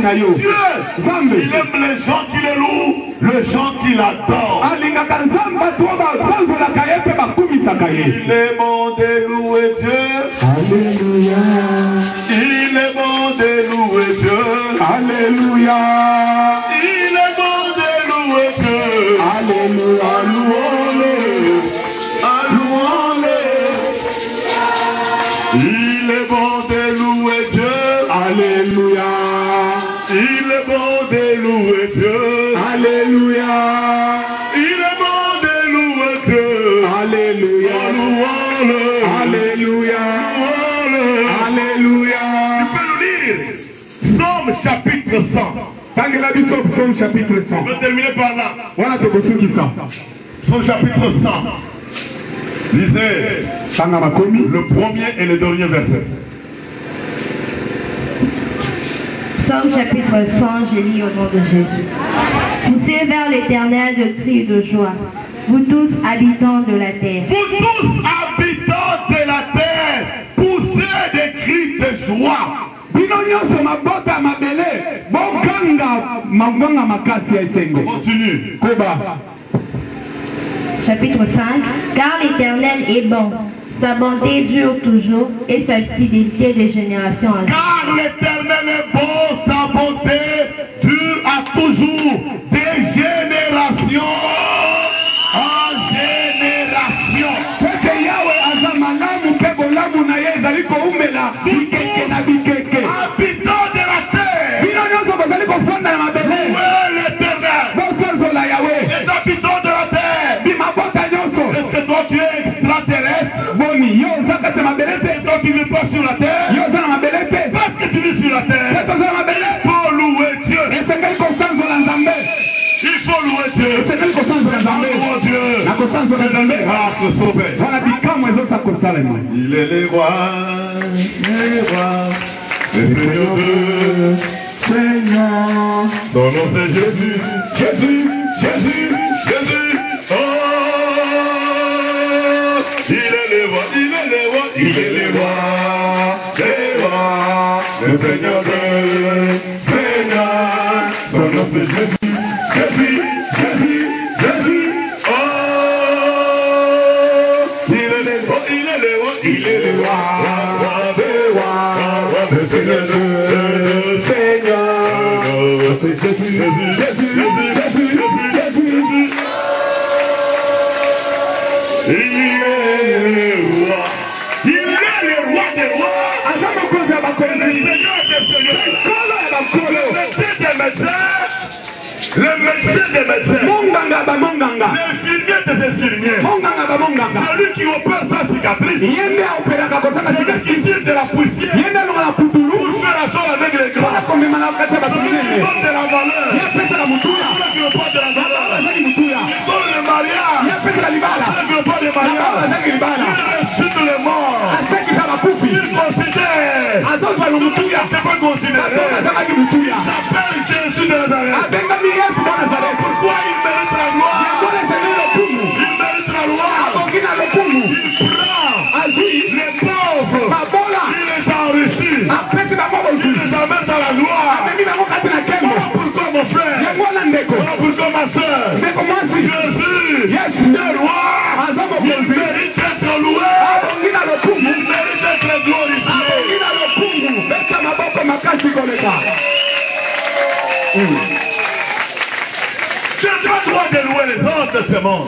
Speaker 3: Dieu, il aime les gens qui le louent, les gens qui l'adorent. Il est bon de louer Dieu.
Speaker 2: Alléluia.
Speaker 3: Il est bon de louer Dieu.
Speaker 2: Alléluia.
Speaker 3: Il est bon de louer Dieu.
Speaker 2: Alléluia.
Speaker 3: Louons-le. Louons-le. Il est bon de louer Dieu.
Speaker 2: Alléluia.
Speaker 3: Il est bon de louer Dieu.
Speaker 2: Alléluia.
Speaker 3: Il est bon de louer Dieu.
Speaker 2: Alléluia.
Speaker 3: Louons-le.
Speaker 2: Alléluia.
Speaker 3: Louons-le.
Speaker 2: Alléluia.
Speaker 3: Tu peux nous lire Psaume chapitre 100.
Speaker 2: Tangela biso Psaume chapitre 100.
Speaker 3: On va terminer par là.
Speaker 2: Voilà te bosuki 100.
Speaker 3: Psaume chapitre 100. Lisez
Speaker 2: Tanga makomi.
Speaker 3: le premier et le dernier verset.
Speaker 4: Psaume chapitre 100, je lis au nom de Jésus. Poussez vers l'Éternel de cris de joie, vous tous habitants de la terre.
Speaker 3: Vous tous habitants de la terre, poussez des cris de joie. Continue.
Speaker 4: Chapitre 5. Car l'Éternel est bon, sa bonté dure toujours et sa fidélité de génération en génération.
Speaker 3: Car l'Éternel est bon, sa bonté dure à toujours, des générations en génération. Habitants de la terre, louez l'Éternel. Les habitants de la terre, est-ce que toi tu es extraterrestre? Et toi tu ne vis pas sur la terre? Parce que tu vis sur la terre, il faut louer Dieu. Il faut louer Dieu. Louons Dieu. Il est le roi, les seigneurs de
Speaker 2: Seigneur,
Speaker 3: ton nom c'est Jésus, Jésus, Jésus, Jésus. Oh, il est le roi, il est le roi, il est le roi, les rois, le Seigneur de Seigneur. Ton nom c'est Jésus, Jésus, Jésus, Jésus. Oh, il est le roi, il est le roi, il est le roi, des rois, le Seigneur de Seigneur. Jésus, Jésus, Jésus, Jésus, Jésus, Jésus. Il est le roi. Il est le roi des rois. Le Seigneur des seigneurs. Le médecin des médecins. L'infirmier des infirmiers. Celui qui opère sa cicatrice. Celui qui tire de la poussière. Pour faire la chose avec les grands. Celui qui donne de la valeur. Celui qui apporte de la valeur. Il donne le mariage. Celui qui apporte de mariage. Il ressuscite les morts. Il considère. C'est pas considéré. Il s'appelle Jésus de Nazareth. Pourquoi il mérite la gloire? Il mérite la gloire. Il prend les pauvres. Il les enrichit. Il les Tu n'as pas le droit de louer les autres, c'est bon. Vous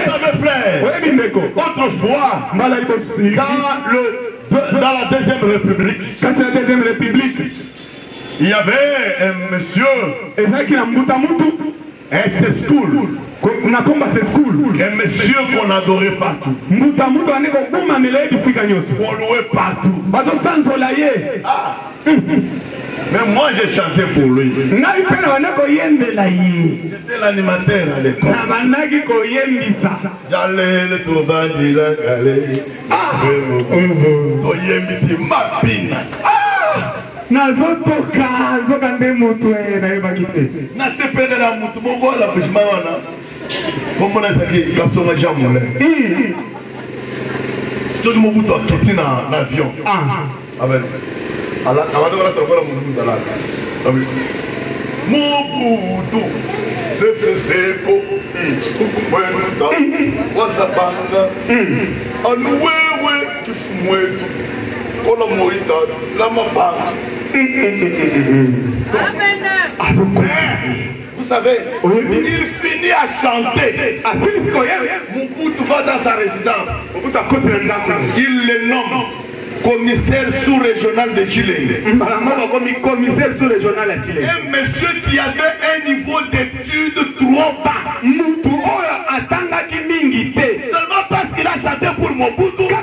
Speaker 3: savez, frère, autrefois, dans la Deuxième République, il y avait un monsieur, un school. Un monsieur qu'on adorait partout. Qu'on louait partout. Mais moi j'ai chanté pour lui. J'étais l'animateur à l'école. J'allais le trouver dire vous savez, il finit à chanter. Mobutu va dans sa résidence. Il le nomme commissaire sous-régional de Chile. Un monsieur qui avait un niveau d'études trop bas. Seulement parce qu'il a chanté pour Mobutu, il a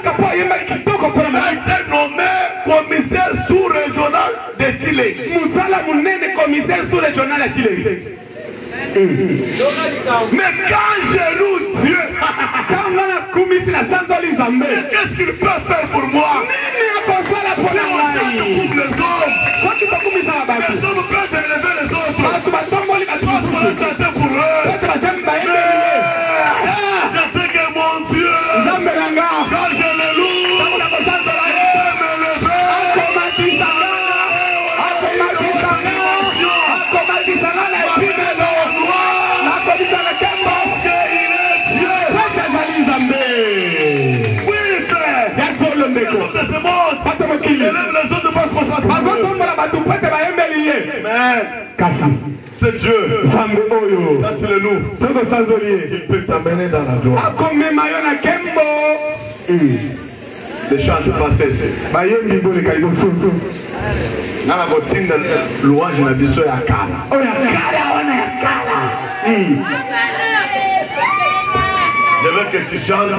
Speaker 3: été nommé commissaire sous-régional de Chile. Mais quand je loue Dieu, qu'est-ce qu'il peut faire pour moi? Pour les hommes. Les hommes peuvent élever les autres. Chanter pour eux. Je sais que mon Dieu, quand je le loue, c'est Dieu. Quand tu le loues, il peut t'amener dans la joie. Les chants ne pas cesser. Dans la bottine de louange, la biso est à Kala. Je veux que tu chantes.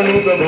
Speaker 3: Hey!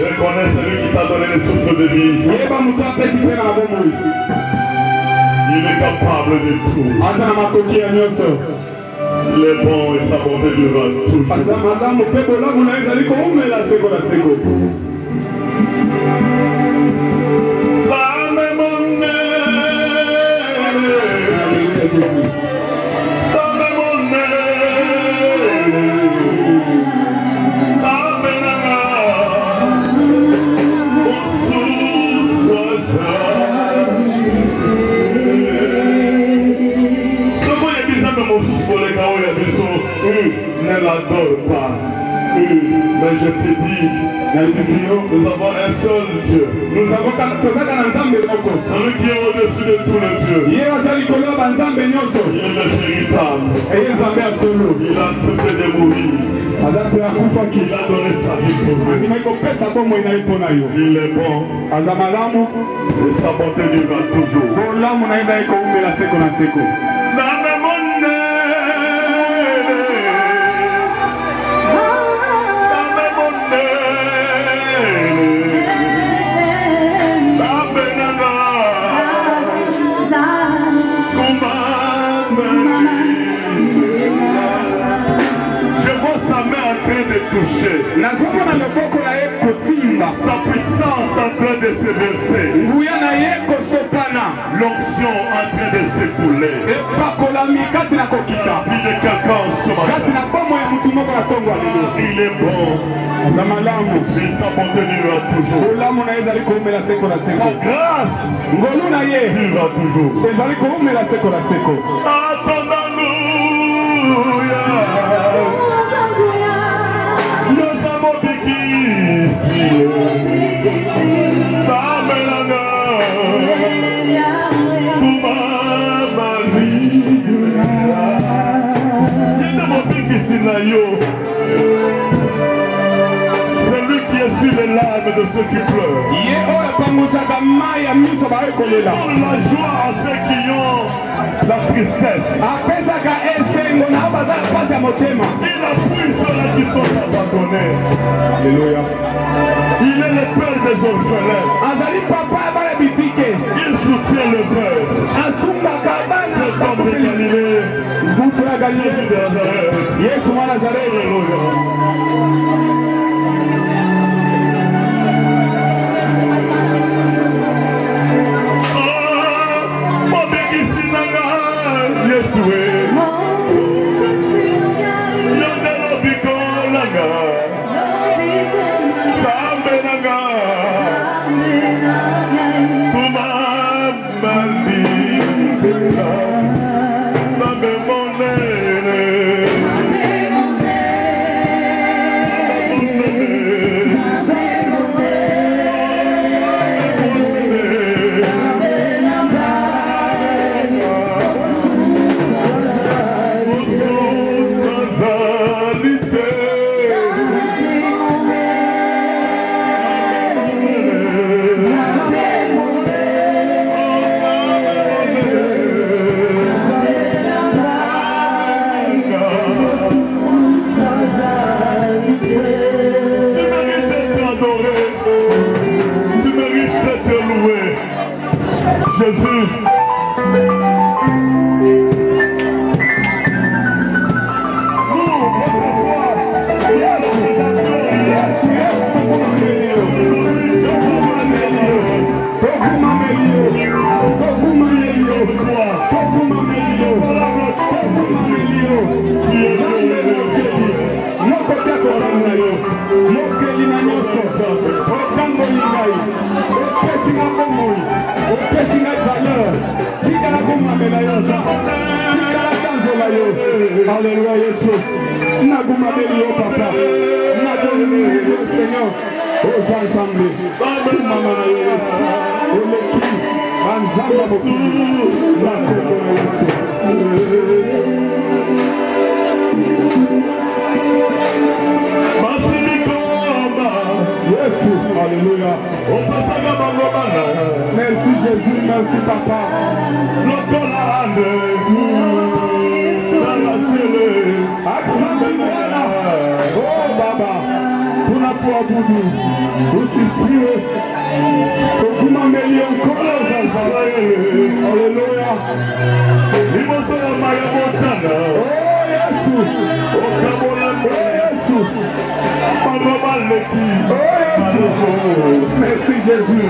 Speaker 3: Reconnais celui qui t'a donné le souffle de vie. Il est capable de tout. Il est bon et sa bonté durera toujours. Ne l'adore pas. Mais je te dis, nous avons un seul Dieu. Nous avons celui qui est au-dessus de tous les dieux. Il est véritable. Il a accepté de mourir. Il a donné sa vie pour nous. Il est bon. Et sa bonté durera toujours. Touché. Sa puissance en train de se verser. L'onction en train de s'écouler. La vie de quelqu'un ce matin. Il est bon. Et sa bonté durera toujours. Sa grâce durera toujours. Celui qui essuie les larmes de ceux qui pleurent. La joie à ceux qui ont la tristesse. Il appuie ceux-là qui sont abandonnés. Alléluia. Il est le père des orphelins. Il soutient le père. C'est comme de Galilée. Jésus de Nazareth. Alléluia.
Speaker 2: Alléluia, Yesu. Nakumabeli yo papa. Nakumabeli yo Seigneur. Oh, ensemble. Mama na yo. Oleki. Anzamba bokini. Yesu. Alléluia. Merci Jésus, merci papa. Oh Baba, tunakuabudu, usifiwe, tukumameli encore. Alléluia. Merci Jésus.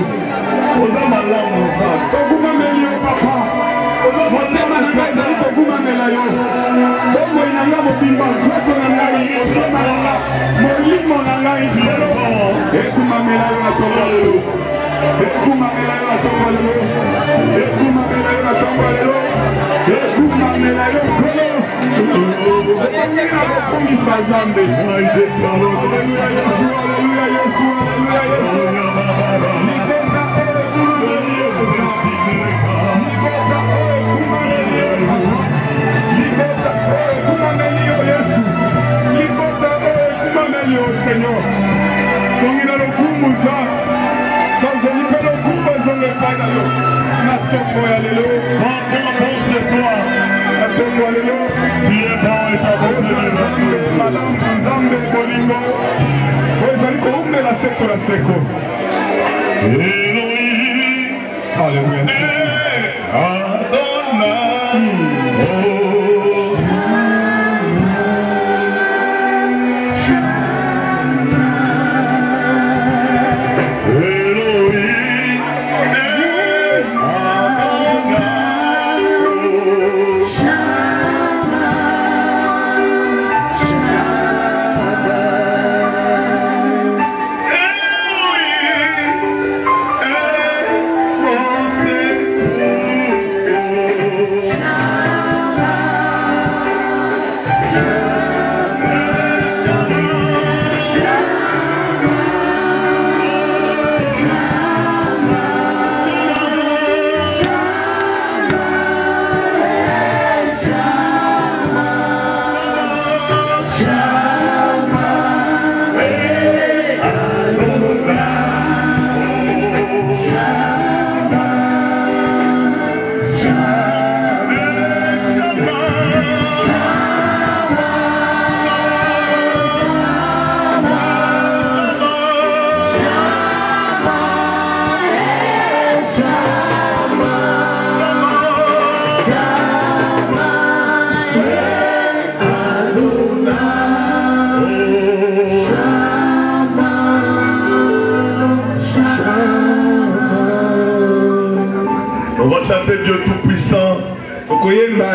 Speaker 3: On va chanter Dieu Tout-Puissant.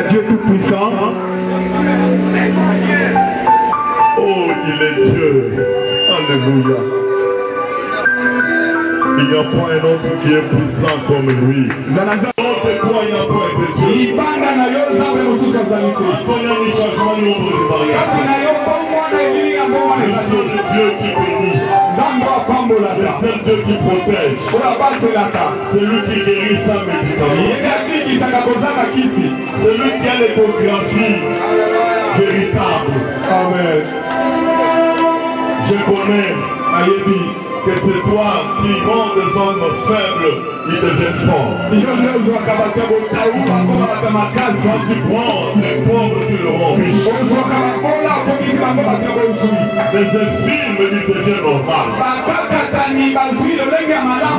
Speaker 2: Dieu Tout-Puissant.
Speaker 3: Oh, il est Dieu. Alléluia. Il n'y a pas un autre qui est puissant comme lui. Dans la zone de quoi il n'y a pas de Dieu. Le seul Dieu qui bénit. Le seul Dieu qui protège. C'est lui qui guérit sa médicament. C'est lui qui a l'échographie véritable.
Speaker 2: Amen.
Speaker 3: Je connais, Ayebi, que c'est toi qui rends des hommes faibles et des forts. Quand tu prends les pauvres, tu le rends riche. Les infirmes lui deviennent normal.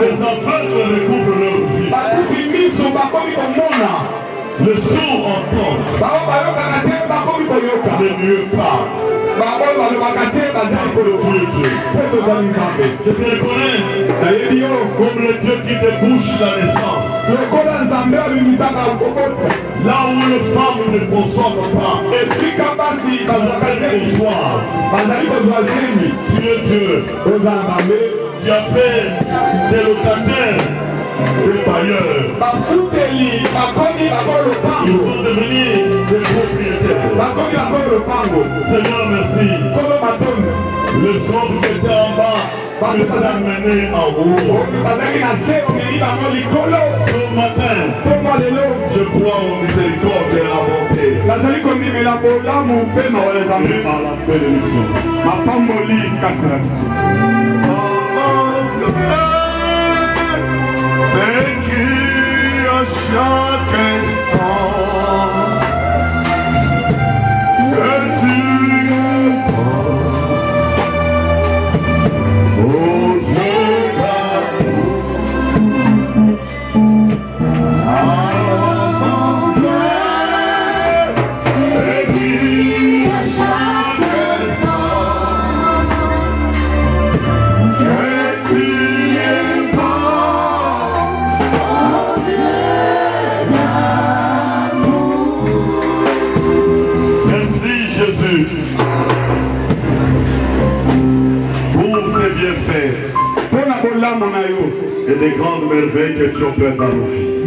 Speaker 3: Les aveugles recouvrent leur vie. Le sourd entend. Les mieux parlent. Je te reconnais comme le Dieu qui débouche la naissance. Là où les femmes ne conçoivent pas, tu es Dieu. Tu as fait des locataires, des bailleurs. Ils sont devenus des propriétaires. Seigneur, merci. Le son qui était en bas nous a amené en haut. Ce matin, je crois au miséricorde et à la bonté. Par la bénédiction. C'est qui à chaque instant que tu et des grandes merveilles que tu opères dans nos vies.